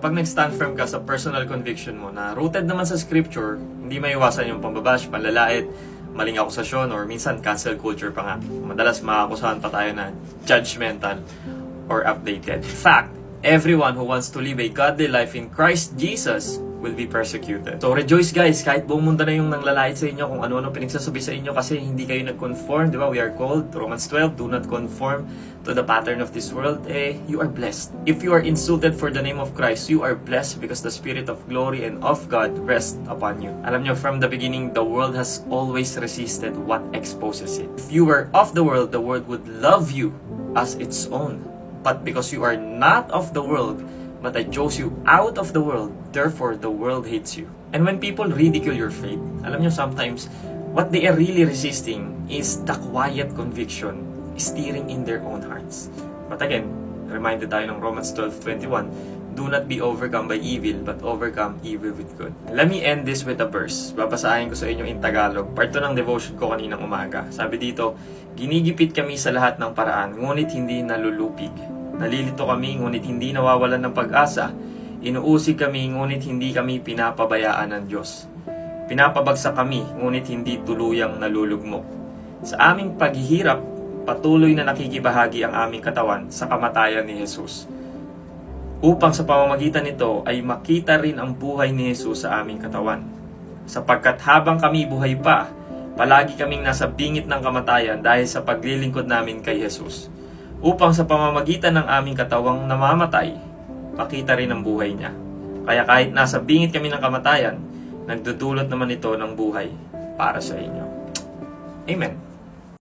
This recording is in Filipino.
kapag nag-stand firm ka sa personal conviction mo na rooted naman sa scripture, hindi maiwasan yung pambabash, panlalait, maling akusasyon, or minsan cancel culture pa nga. Madalas makakusahan pa tayo na judgmental or updated. In fact, everyone who wants to live a godly life in Christ Jesus will be persecuted. So rejoice guys, kahit buong mundo na yung nanglalait sa inyo kung ano-ano pinagsasabi sa inyo kasi hindi kayo nag-conform, di ba? We are called, Romans 12, do not conform to the pattern of this world. You are blessed. If you are insulted for the name of Christ, you are blessed because the Spirit of glory and of God rests upon you. Alam nyo, from the beginning, the world has always resisted what exposes it. If you were of the world would love you as its own. But because you are not of the world, but I chose you out of the world, therefore the world hates you. And when people ridicule your faith, alam nyo, sometimes, what they are really resisting is the quiet conviction stirring in their own hearts. But again, reminded tayo ng Romans 12:21, do not be overcome by evil, but overcome evil with good. Let me end this with a verse. Babasahin ko sa inyo in Tagalog. Part 2 ng devotion ko kaninang umaga. Sabi dito, ginigipit kami sa lahat ng paraan, ngunit hindi nalulupig. Nalilito kami, ngunit hindi nawawalan ng pag-asa. Inuusig kami, ngunit hindi kami pinapabayaan ng Diyos. Pinapabagsak kami, ngunit hindi tuluyang nalulugmok. Sa aming paghihirap, patuloy na nakikibahagi ang aming katawan sa kamatayan ni Jesus. Upang sa pamamagitan nito ay makita rin ang buhay ni Jesus sa aming katawan. Sapagkat habang kami buhay pa, palagi kaming nasa bingit ng kamatayan dahil sa paglilingkod namin kay Jesus. Upang sa pamamagitan ng aming katawang namamatay, makita rin ang buhay niya. Kaya kahit nasa bingit kami ng kamatayan, nagdudulot naman ito ng buhay para sa inyo. Amen.